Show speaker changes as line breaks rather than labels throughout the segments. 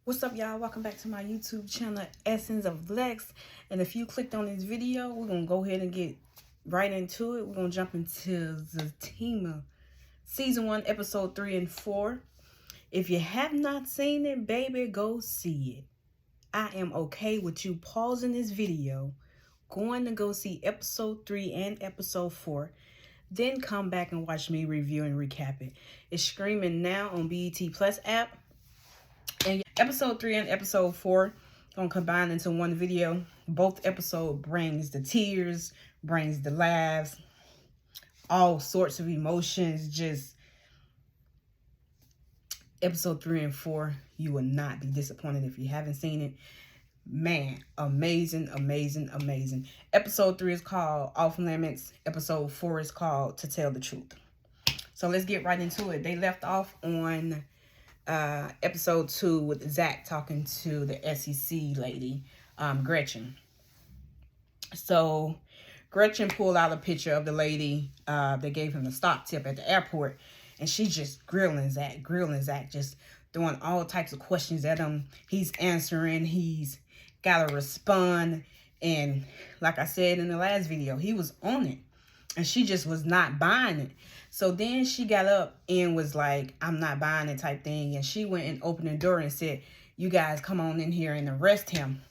What's up, y'all? Welcome back to my YouTube channel, Essence of Lex. And if you clicked on this video, we're going to go ahead and get right into it. We're going to jump into Zatima, Season 1, Episode 3 and 4. If you have not seen it, baby, go see it. I am okay with you pausing this video, going to go see Episode 3 and Episode 4, then come back and watch me review and recap it. It's streaming now on BET Plus app. And episode 3 and episode 4 gonna combine into one video. Both episode brings the tears, brings the laughs, all sorts of emotions. Just episode 3 and 4, you will not be disappointed if you haven't seen it. Man, amazing, amazing, amazing. Episode 3 is called Off Limits. Episode 4 is called To Tell the Truth. So let's get right into it. They left off on episode 2 with Zach talking to the SEC lady, Gretchen. So Gretchen pulled out a picture of the lady that gave him the stock tip at the airport, and she's just grilling Zach, just throwing all types of questions at him. He's answering, he's got to respond, and like I said in the last video, he was on it, and she just was not buying it. So then she got up and was like, I'm not buying it type thing. And she went and opened the door and said, you guys come on in here and arrest him.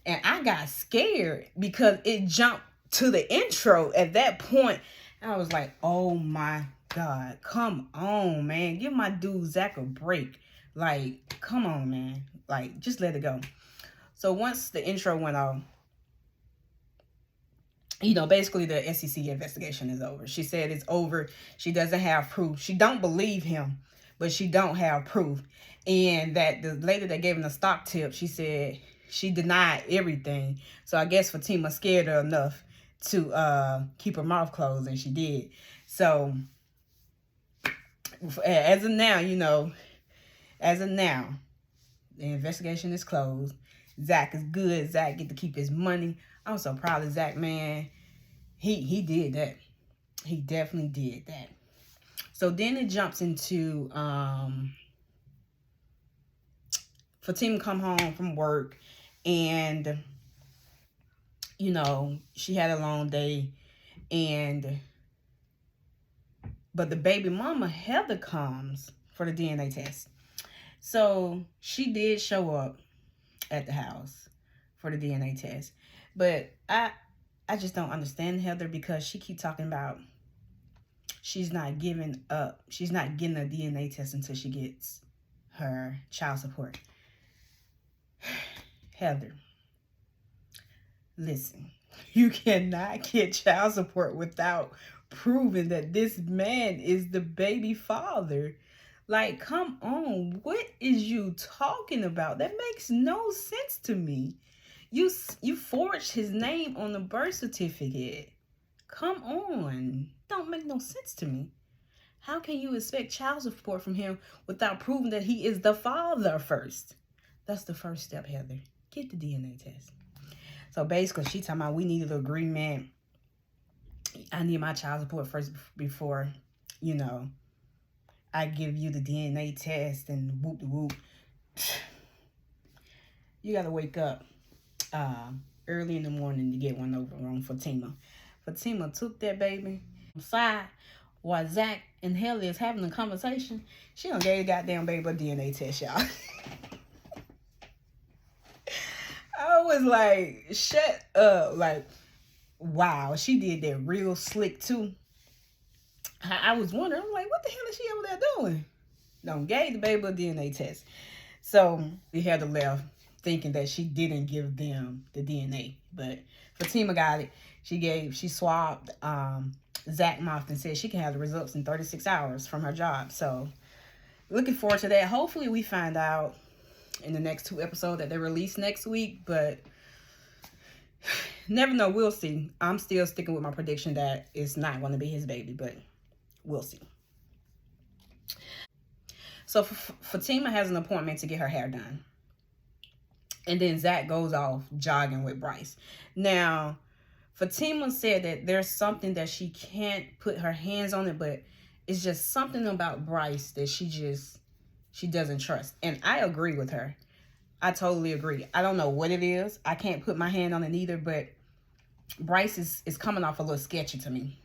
And I got scared because it jumped to the intro at that point. I was like, oh my God, come on, man. Give my dude Zach a break. Like, come on, man. Like, just let it go. So once the intro went off, you know, basically the SEC investigation is over. She said it's over. She doesn't have proof. She don't believe him, but she don't have proof. And that the lady that gave him the stock tip, she said she denied everything. So I guess Fatima scared her enough to keep her mouth closed, and she did. So as of now, you know, as of now, the investigation is closed. Zach is good. Zach get to keep his money. I'm so proud of Zach, man. He did that. He definitely did that. So then it jumps into Fatima come home from work, and you know, she had a long day, but the baby mama Heather comes for the DNA test. So she did show up at the house for the DNA test. But I just don't understand Heather, because she keep talking about she's not giving up. She's not getting a DNA test until she gets her child support. Heather, listen, you cannot get child support without proving that this man is the baby father. Like, come on, what is you talking about? That makes no sense to me. You forged his name on the birth certificate. Come on. Don't make no sense to me. How can you expect child support from him without proving that he is the father first? That's the first step, Heather. Get the DNA test. So basically, she talking about we needed an agreement. I need my child support first before, you know, I give you the DNA test and whoop de whoop. You got to wake up early in the morning to get one over on Fatima. Fatima took that baby aside while Zach and Haley is having a conversation. She done gave the goddamn baby a DNA test, y'all. I was like, shut up. Like, wow, she did that real slick too. I was wondering, I'm like, what the hell is she over there doing? Done gave the baby a DNA test. So we had to left thinking that she didn't give them the DNA. But Fatima got it. She swabbed Zach's mouth and said she can have the results in 36 hours from her job. So looking forward to that. Hopefully we find out in the next 2 episodes that they release next week. But never know. We'll see. I'm still sticking with my prediction that it's not going to be his baby, but we'll see. So Fatima has an appointment to get her hair done. And then Zach goes off jogging with Bryce. Now, Fatima said that there's something that she can't put her hands on it, but it's just something about Bryce that she doesn't trust. And I agree with her. I totally agree. I don't know what it is. I can't put my hand on it either, but Bryce is coming off a little sketchy to me.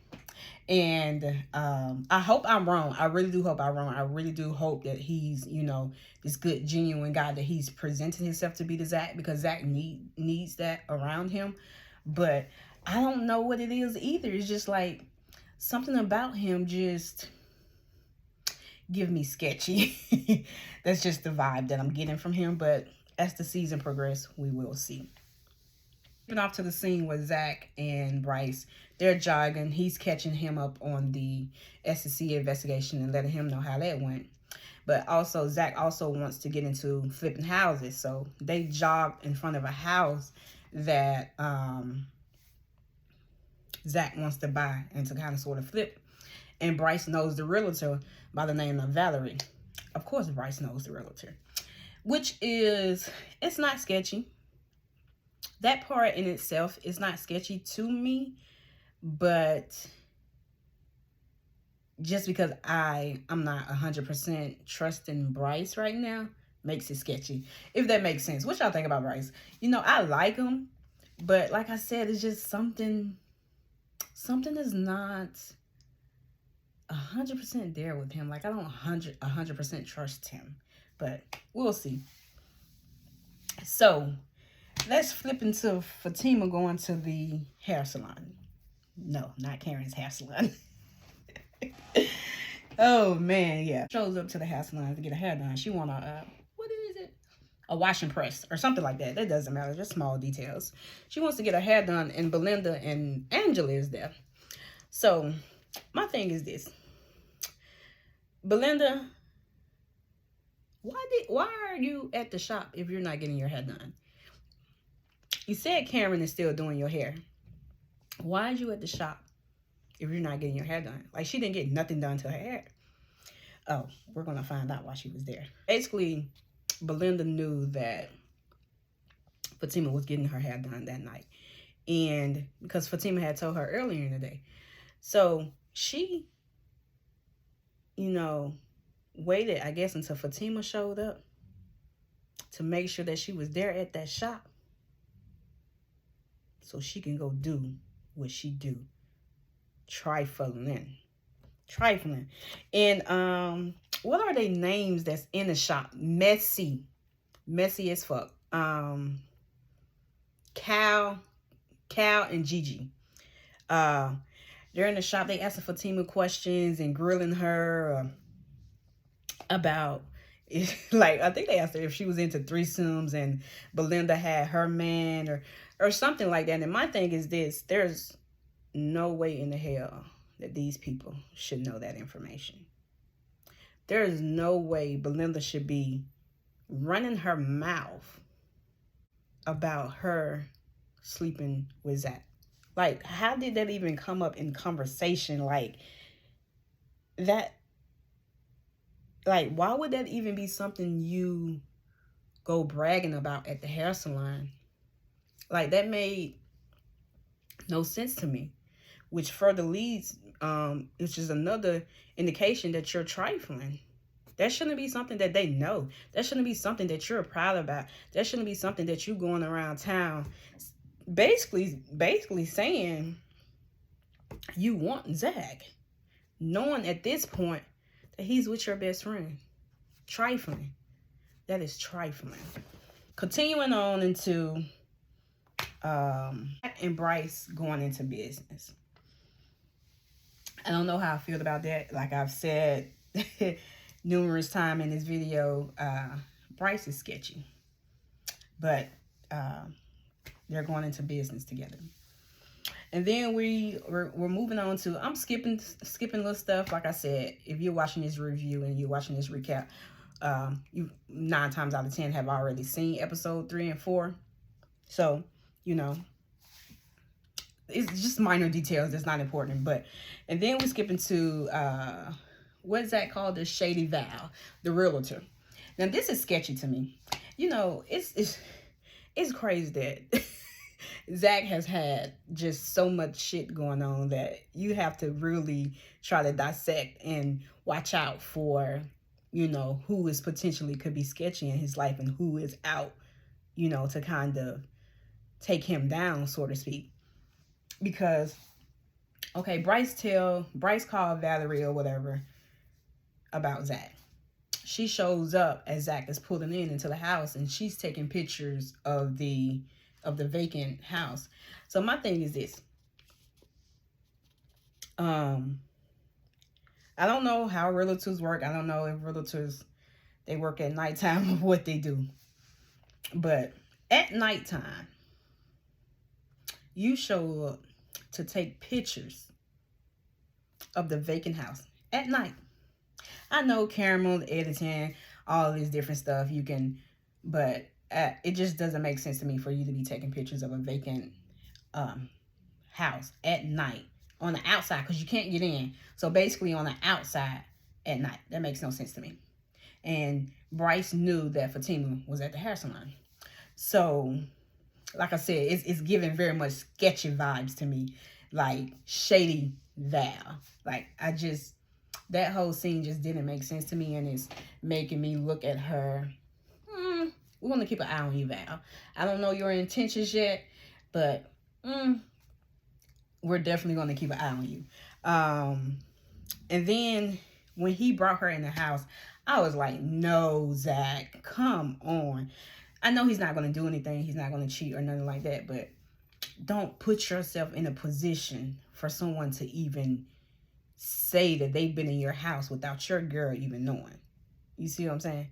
And I hope I'm wrong. I really do hope I'm wrong. I really do hope that he's, you know, this good, genuine guy that he's presented himself to be to Zach, because Zach needs that around him. But I don't know what it is either. It's just like something about him just give me sketchy. That's just the vibe that I'm getting from him. But as the season progresses, we will see. Moving off to the scene with Zach and Bryce, they're jogging. He's catching him up on the SEC investigation and letting him know how that went. But also, Zach also wants to get into flipping houses. So they jog in front of a house that Zach wants to buy and to kind of sort of flip. And Bryce knows the realtor by the name of Valerie. Of course, Bryce knows the realtor, which is, it's not sketchy. That part in itself is not sketchy to me, but just because I'm not 100% trusting Bryce right now makes it sketchy, if that makes sense. What y'all think about Bryce? You know, I like him, but like I said, it's just something is not 100% there with him. Like, I don't 100% trust him, but we'll see. So let's flip into Fatima going to the hair salon. No, not Karen's hair salon. Oh, man, yeah. Shows up to the hair salon to get a hair done. She want what is it? A wash and press or something like that. That doesn't matter. Just small details. She wants to get her hair done, and Belinda and Angela is there. So my thing is this. Belinda, why are you at the shop if you're not getting your hair done? You said Karen is still doing your hair. Why are you at the shop if you're not getting your hair done? Like, she didn't get nothing done to her hair. Oh, we're going to find out why she was there. Basically, Belinda knew that Fatima was getting her hair done that night. And because Fatima had told her earlier in the day. So she, you know, waited, I guess, until Fatima showed up to make sure that she was there at that shop so she can go do what she do. Trifling. And what are they names that's in the shop? Messy as fuck. Cal and Gigi. They're in the shop. They asking Fatima questions and grilling her about, like, I think they asked her if she was into threesomes and Belinda had her man or something like that. And my thing is this: there's no way in the hell that these people should know that information. There is no way Belinda should be running her mouth about her sleeping with Zach. Like, how did that even come up in conversation? Like, that, like, why would that even be something you go bragging about at the hair salon? Like, that made no sense to me, which further leads, which is another indication that you're trifling. That shouldn't be something that they know. That shouldn't be something that you're proud about. That shouldn't be something that you going around town basically saying you want Zach, knowing at this point that he's with your best friend. Trifling. That is trifling. Continuing on into and Bryce going into business. I don't know how I feel about that. Like I've said numerous times in this video, Bryce is sketchy. But they're going into business together. And then we're moving on to, I'm skipping little stuff. Like I said, if you're watching this review and you're watching this recap, you 9 times out of 10 have already seen episode 3 and 4. So, you know, it's just minor details that's not important. But, and then we skip into, what is that called? The Shady Val, the realtor. Now, this is sketchy to me. You know, it's crazy that Zach has had just so much shit going on that you have to really try to dissect and watch out for, you know, who is potentially could be sketchy in his life and who is out you know, to kind of take him down, so to speak. Because, okay, Bryce called Valerie or whatever about Zach. She shows up as Zach is pulling into the house, and she's taking pictures of the vacant house. So my thing is this. I don't know how realtors work. I don't know if realtors, they work at nighttime or what they do. But at nighttime, you show up to take pictures of the vacant house at night. I know cameras, editing, all this different stuff you can, but it just doesn't make sense to me for you to be taking pictures of a vacant house at night on the outside, because you can't get in. So basically on the outside at night. That makes no sense to me. And Bryce knew that Fatima was at the hair salon. So, like I said, it's giving very much sketchy vibes to me. Like, shady Val. Like, that whole scene just didn't make sense to me, and it's making me look at her. We're going to keep an eye on you, Val. I don't know your intentions yet, but we're definitely going to keep an eye on you. And then when he brought her in the house, I was like, no, Zach, come on. I know he's not going to do anything. He's not going to cheat or nothing like that, but don't put yourself in a position for someone to even say that they've been in your house without your girl even knowing. You see what I'm saying?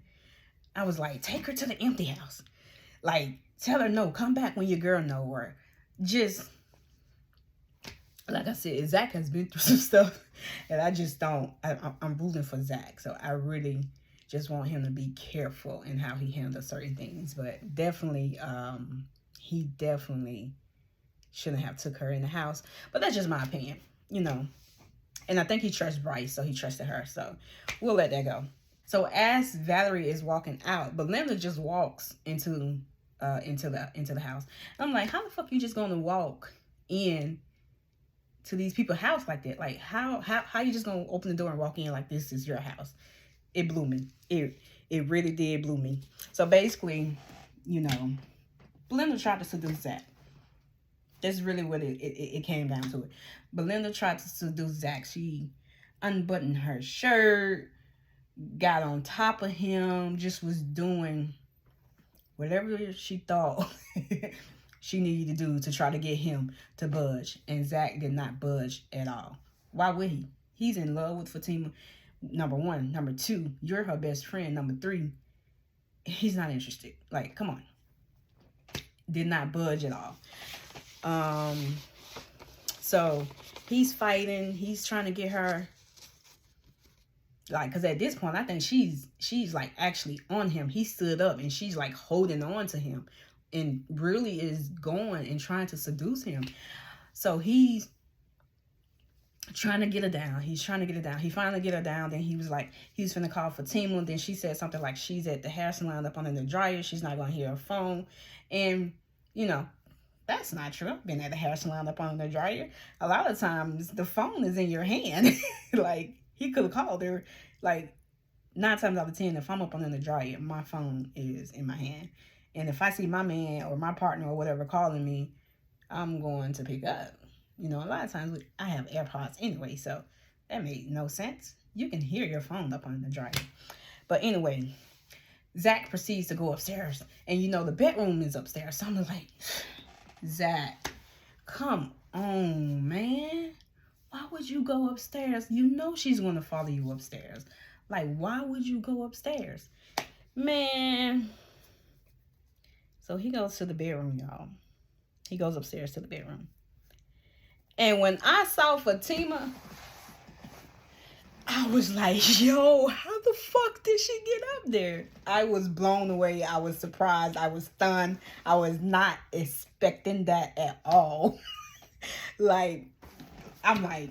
I was like, take her to the empty house. Like, tell her no, come back when your girl know, or just, like I said, Zach has been through some stuff, and I just don't, I'm rooting for Zach. So I really just want him to be careful in how he handles certain things. But definitely, he definitely shouldn't have took her in the house. But that's just my opinion, you know. And I think he trusts Bryce, so he trusted her. So we'll let that go. So as Valerie is walking out, Belinda just walks into the house. I'm like, how the fuck you just gonna walk in to these people's house like that? Like, how you just gonna open the door and walk in like this is your house? It blew me. It really did blew me. So basically, you know, Belinda tried to seduce Zach. That's really what it came down to it. Belinda tried to seduce Zach. She unbuttoned her shirt, got on top of him, just was doing whatever she thought she needed to do to try to get him to budge. And Zach did not budge at all. Why would he? He's in love with Fatima, number one. Number two, you're her best friend. Number three, he's not interested. Like, come on. Did not budge at all. So he's fighting. He's trying to get her, like, because at this point, I think she's like actually on him. He stood up and she's like holding on to him and really is going and trying to seduce him. So he's trying to get her down. He's trying to get her down. He finally get her down. Then he was like, he was finna call Fatima. Then she said something like she's at the hair salon up under the dryer. She's not going to hear her phone. And, you know, that's not true. I've been at the hair salon up under the dryer. A lot of times the phone is in your hand. Like, he could have called her. Like, 9 times out of 10, if I'm up under the dryer, my phone is in my hand. And if I see my man or my partner or whatever calling me, I'm going to pick up. You know, a lot of times I have AirPods anyway, so that made no sense. You can hear your phone up under the dryer. But anyway, Zach proceeds to go upstairs. And, you know, the bedroom is upstairs. So I'm like, Zach, come on, man. Why would you go upstairs? You know she's going to follow you upstairs. Like, why would you go upstairs? Man. So he goes to the bedroom, y'all. He goes upstairs to the bedroom. And when I saw Fatima, I was like, yo, how the fuck did she get up there? I was blown away. I was surprised. I was stunned. I was not expecting that at all. Like, I'm like,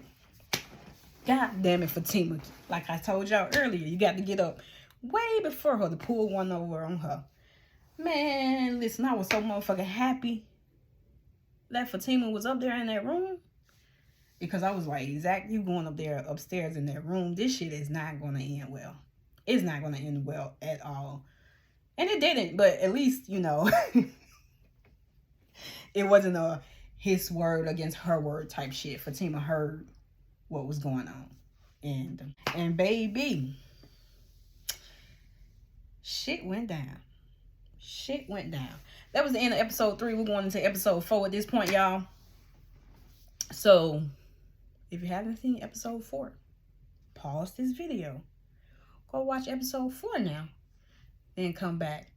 God damn it, Fatima. Like I told y'all earlier, you got to get up way before her to pull one over on her. Man, listen, I was so motherfucking happy that Fatima was up there in that room. Because I was like, Zach, you going up there upstairs in that room. This shit is not going to end well. It's not going to end well at all. And it didn't, but at least, you know, it wasn't a his word against her word type shit. Fatima heard what was going on. And baby, shit went down. Shit went down. That was the end of episode 3. We're going into episode 4 at this point, y'all. So, if you haven't seen episode 4, pause this video. Go watch episode 4 now. Then come back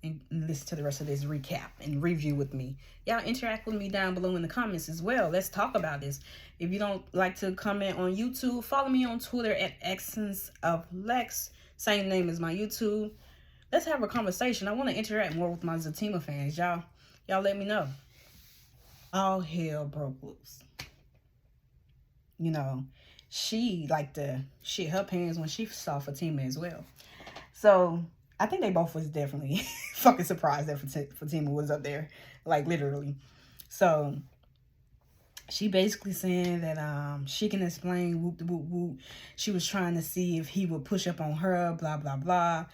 and listen to the rest of this recap and review with me. Y'all interact with me down below in the comments as well. Let's talk about this. If you don't like to comment on YouTube, follow me on Twitter at Essence of Lex. Same name as my YouTube. Let's have a conversation. I want to interact more with my Zatima fans. Y'all let me know. All hell broke loose. You know, she liked to shit her pants when she saw Fatima as well. So I think they both was definitely fucking surprised that Fatima was up there, like literally. So she basically saying that she can explain whoop de whoop whoop. She was trying to see if he would push up on her, blah blah blah.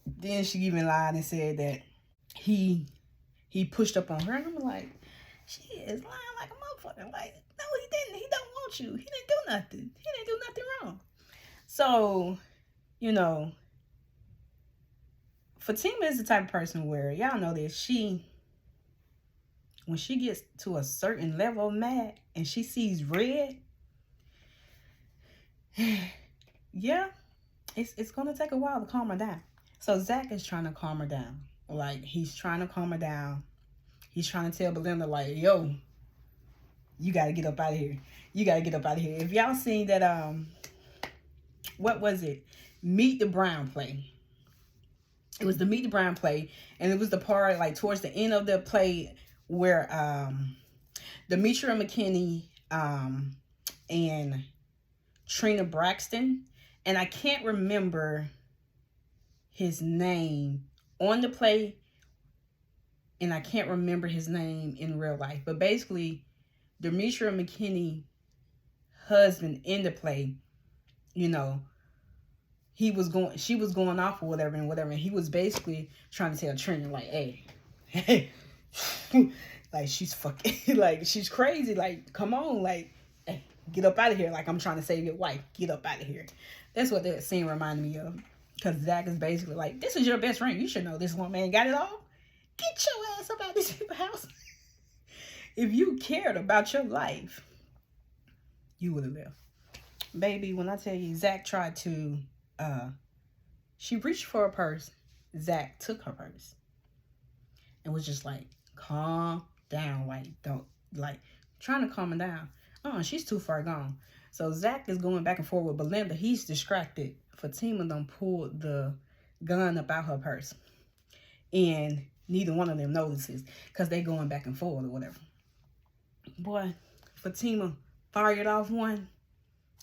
Then she even lied and said that he pushed up on her, and I'm like, she is lying like a motherfucker. Like, no, he didn't. He don't want you. He didn't do nothing. He didn't do nothing wrong. So, you know, Fatima is the type of person where, y'all know this, when she gets to a certain level of mad and she sees red, yeah, it's going to take a while to calm her down. So Zach is trying to calm her down. Like, he's trying to calm her down. He's trying to tell Belinda, like, yo, you got to get up out of here. You got to get up out of here. If y'all seen that, what was it? Meet the Brown play. It was the Meet the Brown play. And it was the part, like, towards the end of the play where Demetria McKinney and Trina Braxton, and I can't remember his name on the play, and I can't remember his name in real life, but basically Demetria McKinney husband in the play, you know, she was going off or whatever, and he was basically trying to tell Trina, like, hey, like, she's fucking, like, she's crazy, like, come on, like, hey, get up out of here, like, I'm trying to save your wife, get up out of here. That's what that scene reminded me of. Because Zach is basically like, this is your best friend. You should know this one man got it all. Get your ass up out of this people's house. If you cared about your life, you would have left. Baby, when I tell you, Zach tried to, she reached for her purse. Zach took her purse. And was just like, calm down. Like, don't, like, trying to calm her down. She's too far gone. So Zach is going back and forth with Belinda. He's distracted. Fatima done pulled the gun up out her purse. And neither one of them notices because they going back and forth or whatever. Boy, Fatima fired off one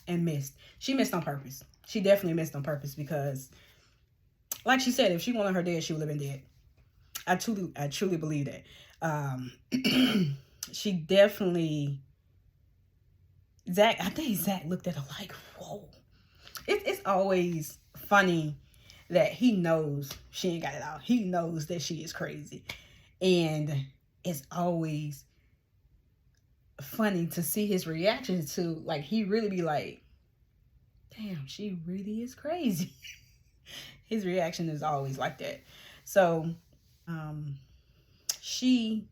and missed. She missed on purpose. She definitely missed on purpose because, like she said, if she wanted her dead, she would have been dead. I truly believe that. She definitely... I think Zach looked at her like, whoa. It's always funny that he knows she ain't got it all. He knows that she is crazy. And it's always funny to see his reaction to, like, he really be like, damn, she really is crazy. His reaction is always like that. So, she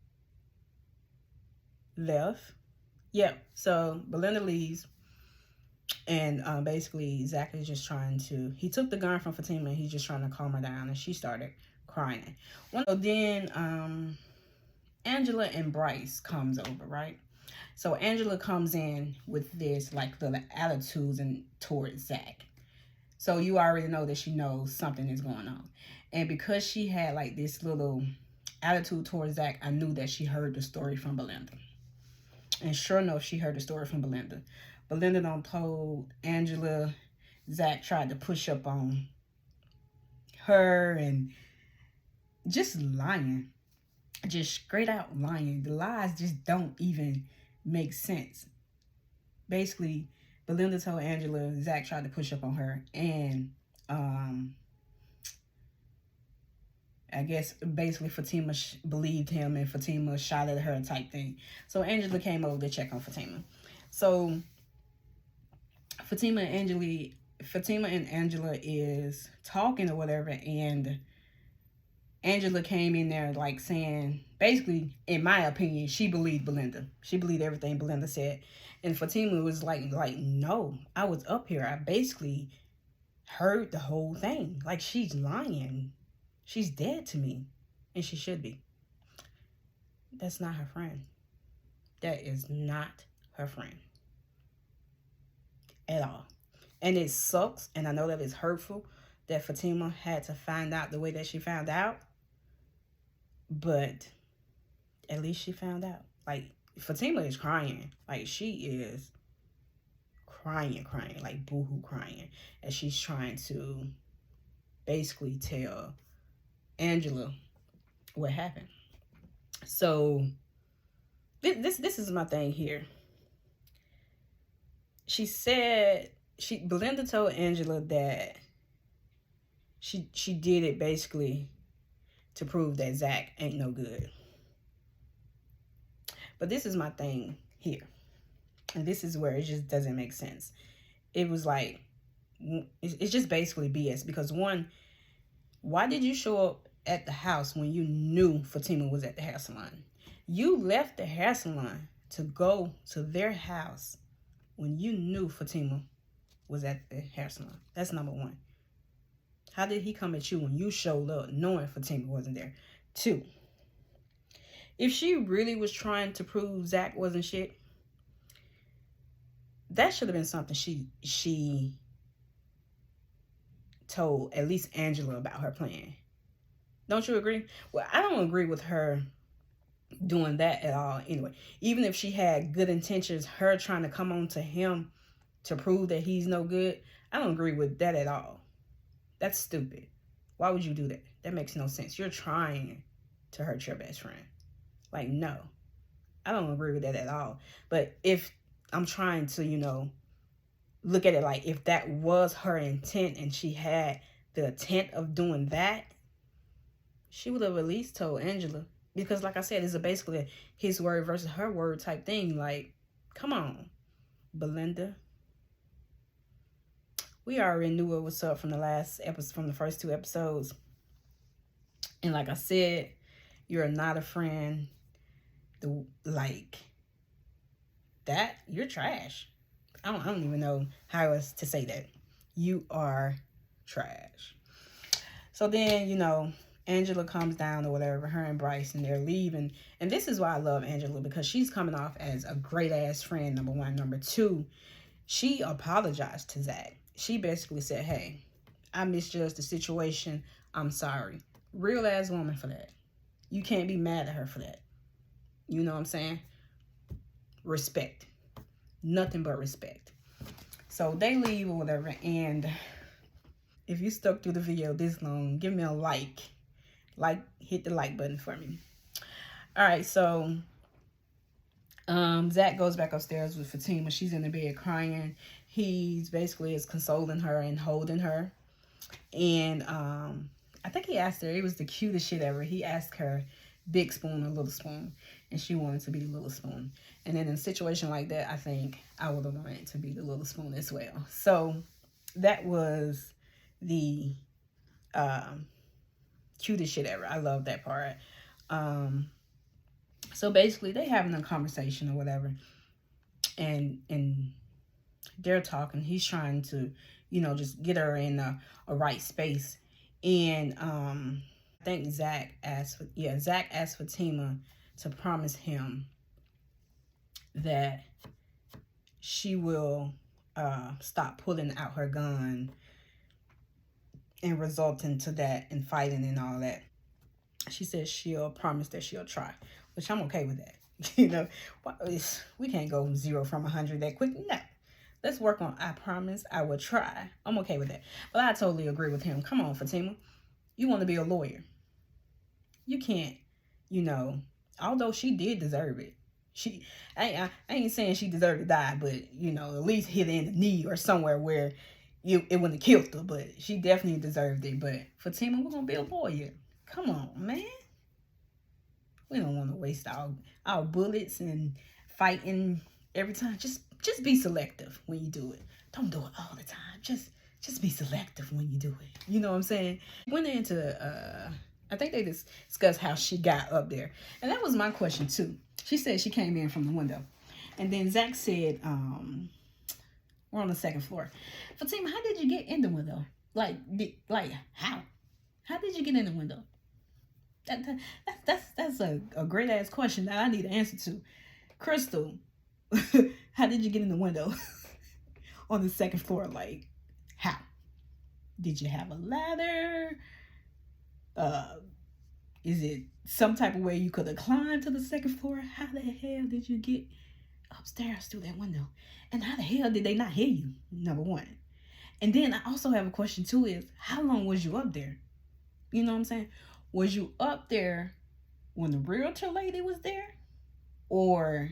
left. Yep. So Belinda leaves. And basically, Zach is just trying to... He took the gun from Fatima, and he's just trying to calm her down. And she started crying. So then Angela and Bryce comes over, right? So Angela comes in with this, like, the attitudes and towards Zach. So you already know that she knows something is going on. And because she had, like, this little attitude towards Zach, I knew that she heard the story from Belinda. And sure enough, she heard the story from Belinda. Belinda done told Angela Zach tried to push up on her and just lying. Just straight out lying. The lies just don't even make sense. Basically, Belinda told Angela Zach tried to push up on her, and I guess basically Fatima believed him and Fatima shot at her type thing. So Angela came over to check on Fatima. So Fatima and Angela is talking or whatever, and Angela came in there like saying, basically, in my opinion, she believed Belinda. She believed everything Belinda said. And Fatima was like, no, I was up here. I basically heard the whole thing. Like, she's lying. She's dead to me. And she should be. That's not her friend. That is not her friend. At all. And it sucks, and I know that it's hurtful that Fatima had to find out the way that she found out. But at least she found out. Like, Fatima is crying. Like, she is crying, like boohoo crying. And she's trying to basically tell Angela what happened. So, this is my thing here. She said, Belinda told Angela that she did it basically to prove that Zach ain't no good. But this is my thing here. And this is where it just doesn't make sense. It was like, it's just basically BS. Because one, why did you show up at the house when you knew Fatima was at the hair salon? You left the hair salon to go to their house when you knew Fatima was at the hair salon. That's number one. How did he come at you when you showed up knowing Fatima wasn't there? Two, if she really was trying to prove Zach wasn't shit, that should have been something she told at least Angela about her plan. Don't you agree? Well, I don't agree with her doing that at all anyway. Even if she had good intentions, her trying to come on to him to prove that he's no good, I don't agree with that at all. That's stupid. Why would you do that? That makes no sense. You're trying to hurt your best friend. Like, no. I don't agree with that at all. But if I'm trying to, look at it like if that was her intent and she had the intent of doing that, she would have at least told Angela. Because like I said, it's basically his word versus her word type thing. Like, come on, Belinda. We already knew what was up from the last episode, from the first 2 episodes. And like I said, you're not a friend. Like that, you're trash. I don't even know how else to say that. You are trash. So then, Angela comes down or whatever, her and Bryce, and they're leaving. And this is why I love Angela, because she's coming off as a great ass friend, number one. Number two, she apologized to Zach. She basically said, hey, I misjudged the situation. I'm sorry. Real ass woman for that. You can't be mad at her for that. You know what I'm saying? Respect. Nothing but respect. So they leave or whatever. And if you stuck through the video this long, give me a like. Hit the like button for me. All right, so Zach goes back upstairs with Fatima. She's in the bed crying. He's basically is consoling her and holding her. And I think he asked her, it was the cutest shit ever. He asked her big spoon or little spoon, and she wanted to be the little spoon. And then in a situation like that, I think I would have wanted to be the little spoon as well. So that was the cutest shit ever. I love that part. So basically they having a conversation or whatever, and they're talking. He's trying to, just get her in a right space. And I think Zach asked Fatima to promise him that she will stop pulling out her gun and resulting to that and fighting and all that. She says she'll promise that she'll try, which I'm okay with that. We can't go 0 from 100 that quick. No. Let's work on I promise I will try. I'm okay with that. But I totally agree with him. Come on, Fatima. You want to be a lawyer. You can't, although she did deserve it. I ain't saying she deserved to die, but, at least hit her in the knee or somewhere where it wouldn't have killed her. But she definitely deserved it. But Fatima, we're going to be a lawyer. Come on, man. We don't want to waste our bullets and fighting every time. Just be selective when you do it. Don't do it all the time. Just be selective when you do it. You know what I'm saying? Went into I think they discussed how she got up there. And that was my question too. She said she came in from the window. And then Zach said, we're on the second floor. Fatima, how did you get in the window? Like how? How did you get in the window? That's a great ass question that I need an answer to. Crystal, how did you get in the window on the second floor? Like, how? Did you have a ladder? Is it some type of way you could have climbed to the second floor? How the hell did you get upstairs through that window? And how the hell did they not hear you? Number one. And then I also have a question too is, how long was you up there? You know what I'm saying? Was you up there when the realtor lady was there? Or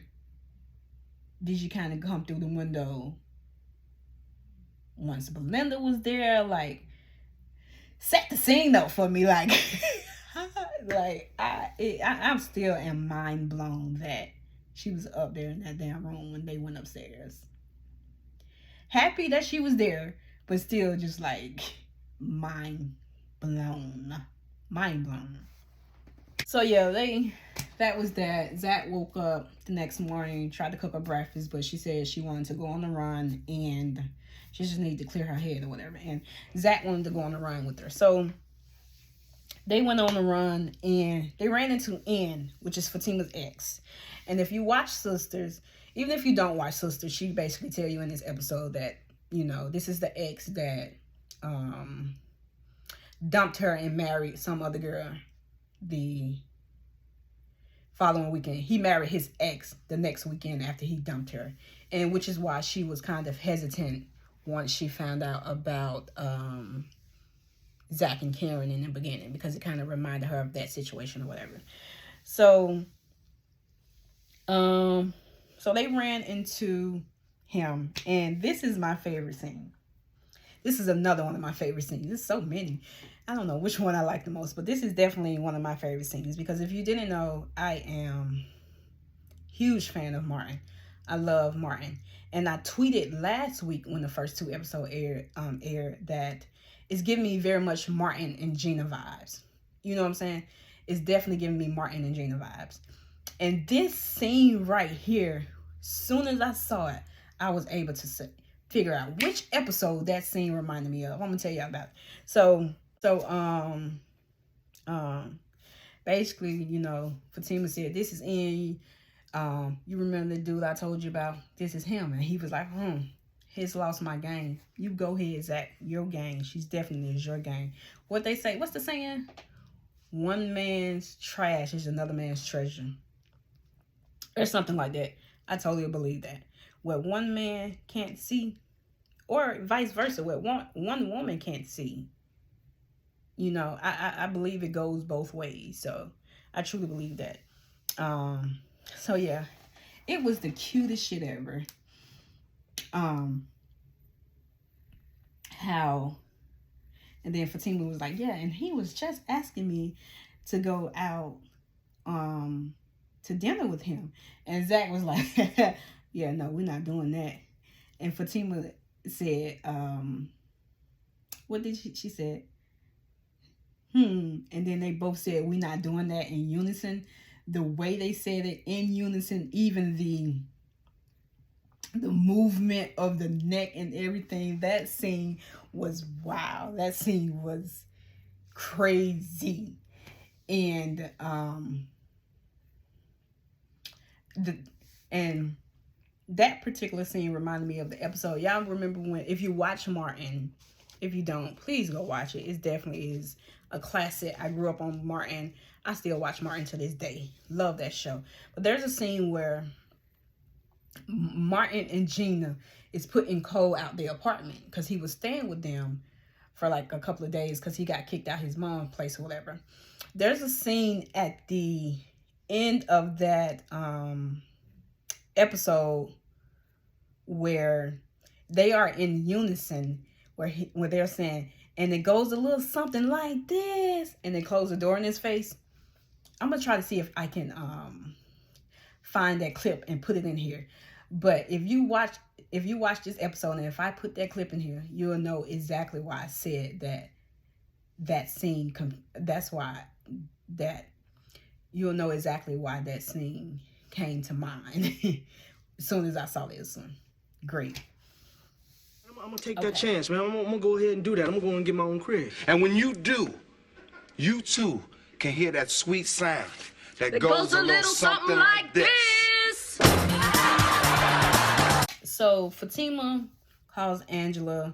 did you kind of come through the window once Belinda was there? Like, set the scene though for me. Like, I'm still am mind blown that she was up there in that damn room when they went upstairs. Happy that she was there, but still just like mind blown. Mind blown. So yeah, that was that. Zach woke up the next morning, tried to cook her breakfast, but she said she wanted to go on the run and she just needed to clear her head or whatever. And Zach wanted to go on the run with her. So they went on the run and they ran into Ann, which is Fatima's ex. And if you watch Sisters, even if you don't watch Sisters, she basically tell you in this episode that, you know, this is the ex that dumped her and married some other girl the following weekend. He married his ex the next weekend after he dumped her. And which is why she was kind of hesitant once she found out about Zach and Karen in the beginning, because it kind of reminded her of that situation or whatever. So so they ran into him, and this is my favorite scene. This is another one of my favorite scenes. There's so many. I don't know which one I like the most, but this is definitely one of my favorite scenes, because if you didn't know, I am a huge fan of Martin. I love Martin. And I tweeted last week when the first two episodes aired that it's giving me very much Martin and Gina vibes. You know what I'm saying? It's definitely giving me Martin and Gina vibes. And this scene right here, soon as I saw it, I was able to figure out which episode that scene reminded me of. I'm gonna tell you about it. So basically, you know, Fatima said, this is in, you remember the dude I told you about? This is him. And he was like, he's lost my gang. You go ahead, Zach. Your gang. She's definitely is your gang. What they say, what's the saying? One man's trash is another man's treasure. Or something like that. I totally believe that. What one man can't see, or vice versa, what one woman can't see, you know, I believe it goes both ways. So I truly believe that. So yeah, it was the cutest shit ever. How, and then Fatima was like, yeah, and he was just asking me to go out to dinner with him. And Zach was like, yeah, no, we're not doing that. And Fatima said, what did she said? And then they both said, we're not doing that in unison. The way they said it in unison, even the movement of the neck and everything, that scene was wow. That scene was crazy. And that particular scene reminded me of the episode. Y'all remember when, if you watch Martin, if you don't, please go watch it. It definitely is a classic. I grew up on Martin. I still watch Martin to this day. Love that show. But there's a scene where Martin and Gina is putting Cole out the apartment because he was staying with them for like a couple of days because he got kicked out his mom's place or whatever. There's a scene at the end of that episode where they are in unison, where they're saying, and it goes a little something like this, and they close the door in his face. I'm gonna try to see if I can find that clip and put it in here. But if you watch this episode, and if I put that clip in here, you'll know exactly why I said that scene. That's why that you'll know exactly why that scene came to mind as soon as I saw this one. Great.
I'm gonna take that chance, man. I'm gonna go ahead and do that. I'm gonna go and get my own crib.
And when you do, you too can hear that sweet sound that goes a little something like this.
So Fatima calls Angela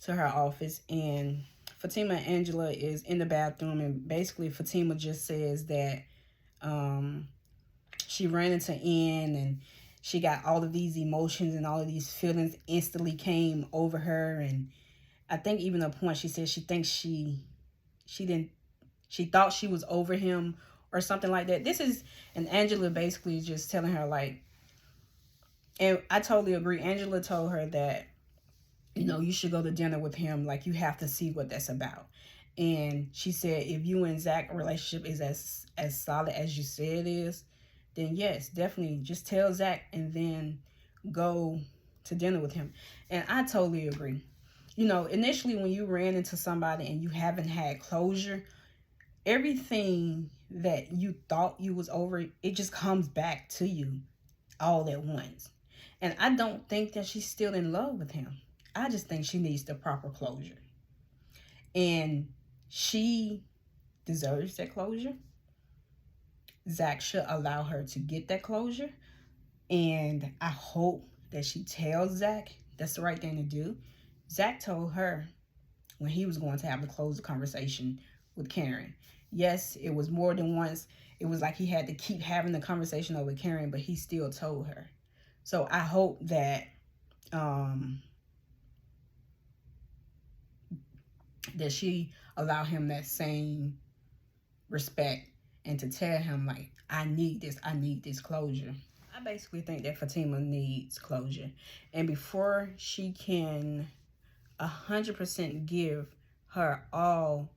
to her office, and Fatima and Angela is in the bathroom, and basically Fatima just says that she ran into Ian, and she got all of these emotions and all of these feelings instantly came over her. And I think even a point she said she thinks she thought she was over him or something like that. And Angela basically just telling her, like, and I totally agree. Angela told her that, you should go to dinner with him. Like, you have to see what that's about. And she said, if you and Zach relationship is as solid as you say it is, then yes, definitely just tell Zach and then go to dinner with him. And I totally agree. Initially when you ran into somebody and you haven't had closure, everything that you thought you was over, it just comes back to you all at once. And I don't think that she's still in love with him. I just think she needs the proper closure. And she deserves that closure. Zach should allow her to get that closure. And I hope that she tells Zach that's the right thing to do. Zach told her when he was going to have a closed conversation with Karen. Yes, it was more than once. It was like he had to keep having the conversation over Karen, but he still told her. So I hope that that she allow him that same respect and to tell him, like, I need this closure. I basically think that Fatima needs closure. And before she can 100% give her all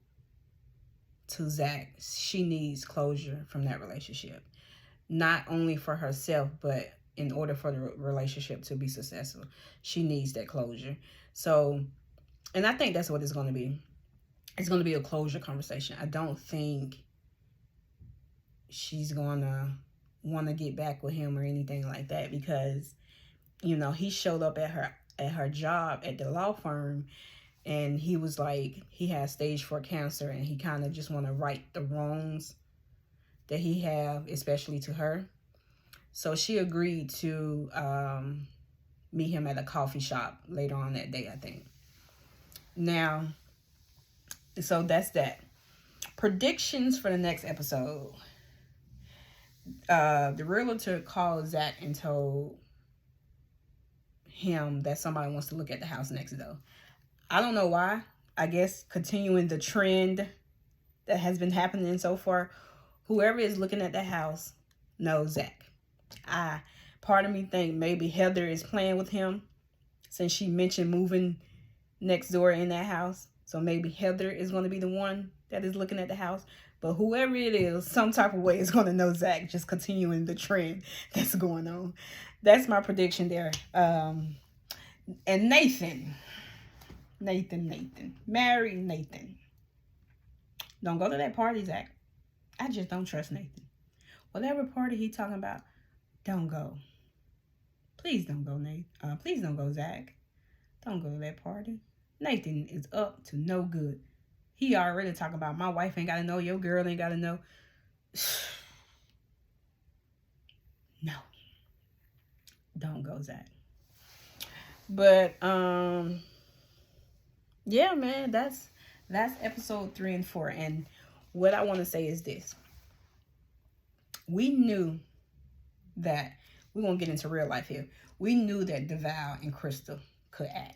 to Zach, she needs closure from that relationship. Not only for herself, but in order for the relationship to be successful, she needs that closure. So, and I think that's what it's going to be. It's going to be a closure conversation. I don't think she's going to want to get back with him or anything like that, because, he showed up at her job at the law firm, and he was like, he has stage 4 cancer, and he kind of just want to right the wrongs that he have, especially to her. So she agreed to meet him at a coffee shop later on that day, I think. Now, so that's that. Predictions for the next episode. The realtor called Zach and told him that somebody wants to look at the house next door. I don't know why. I guess continuing the trend that has been happening so far, whoever is looking at the house knows Zach. Part of me think maybe Heather is playing with him since she mentioned moving next door in that house. So maybe Heather is going to be the one that is looking at the house. But whoever it is, some type of way is going to know Zach, just continuing the trend that's going on. That's my prediction there. And Nathan. Marry Nathan. Don't go to that party, Zach. I just don't trust Nathan. Whatever party he talking about, don't go. Please don't go, Nate. Please don't go, Zach. Don't go to that party. Nathan is up to no good. He already talking about, my wife ain't got to know, your girl ain't got to know. No. Don't go, Zach. But, yeah, man, that's episode 3 and 4. And what I want to say is this. We knew that, we're going to get into real life here. We knew that DeVal and Crystal could act.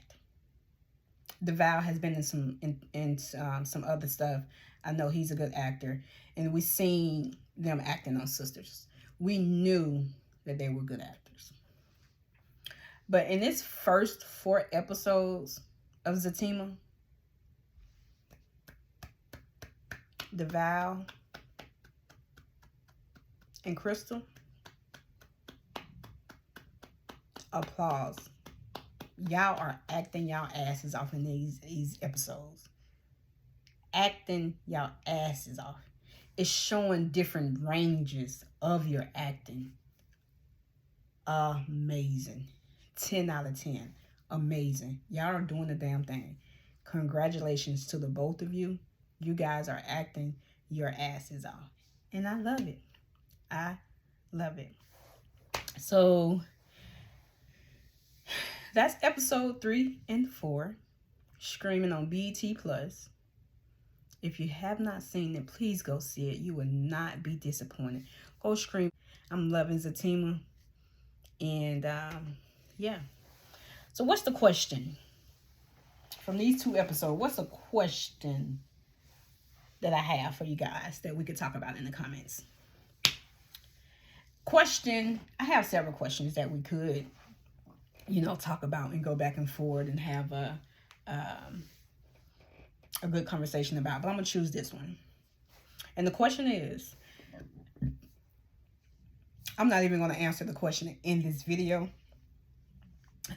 DeVal has been in some other stuff. I know he's a good actor. And we seen them acting on Sisters. We knew that they were good actors. But in this first 4 episodes of Zatima, DeVal, and Crystal. Applause. Y'all are acting y'all asses off in these episodes. Acting y'all asses off. It's showing different ranges of your acting. Amazing. 10 out of 10. Amazing. Y'all are doing the damn thing. Congratulations to the both of you. You guys are acting your asses off. And I love it. I love it. So that's episode 3 and 4. Screaming on BET Plus. If you have not seen it, please go see it. You will not be disappointed. Go scream. I'm loving Zatima. And yeah. So what's the question? From these 2 episodes, what's a question that I have for you guys that we could talk about in the comments? Question, I have several questions that we could, talk about and go back and forth and have a good conversation about. But I'm going to choose this one. And the question is, I'm not even going to answer the question in this video.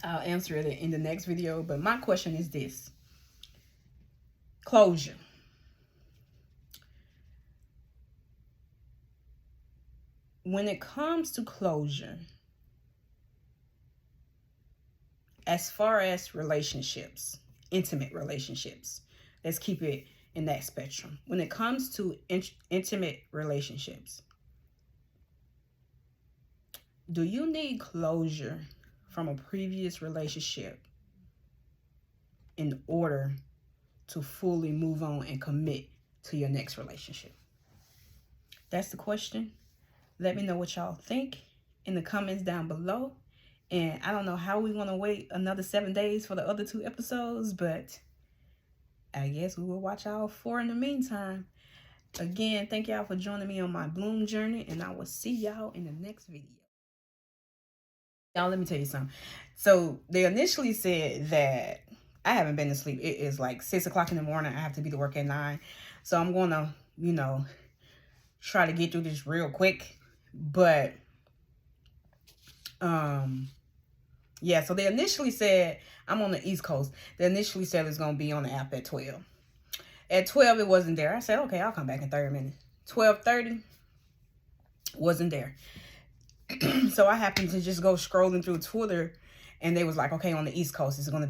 I'll answer it in the next video. But my question is this. Closure. When it comes to closure, as far as relationships, intimate relationships, let's keep it in that spectrum. When it comes to intimate relationships, do you need closure from a previous relationship in order to fully move on and commit to your next relationship? That's the question. Let me know what y'all think in the comments down below. And I don't know how we want to wait another 7 days for the other 2 episodes, but I guess we will watch all 4 in the meantime. Again, thank y'all for joining me on my bloom journey, and I will see y'all in the next video. Y'all, let me tell you something. So they initially said that I haven't been to sleep. It is like 6 o'clock in the morning. I have to be to work at 9. So I'm going to, try to get through this real quick. But, yeah, so they initially said, I'm on the East Coast. They initially said it's going to be on the app at 12. At 12, it wasn't there. I said, okay, I'll come back in 30 minutes. 12:30, wasn't there. So I happened to just go scrolling through Twitter, and they was like, okay, on the East Coast, it's going to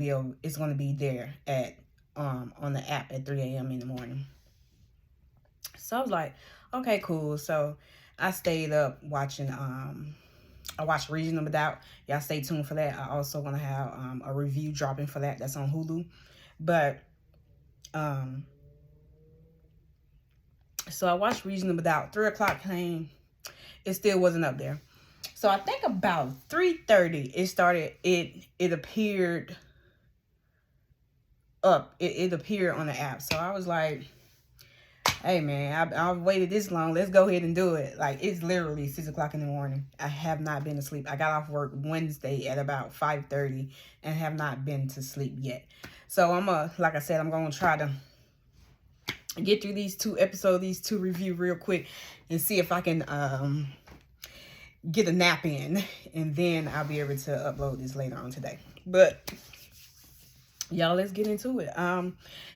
be there at, on the app at 3 a.m. in the morning. So I was like, okay, cool. So I stayed up watching, I watched Reasonable Doubt. Y'all stay tuned for that. I also want to have a review dropping for that. That's on Hulu. But, so I watched Reasonable Doubt. 3 o'clock came. It still wasn't up there. So I think about 3:30, it started, it appeared up. It appeared on the app. So I was like, hey man, I've waited this long. Let's go ahead and do it. Like, it's literally 6 o'clock in the morning. I have not been to sleep. I got off work Wednesday at about 5:30 and have not been to sleep yet. So like I said, I'm going to try to get through these 2 episodes, these 2 reviews real quick and see if I can get a nap in. And then I'll be able to upload this later on today. But y'all, let's get into it.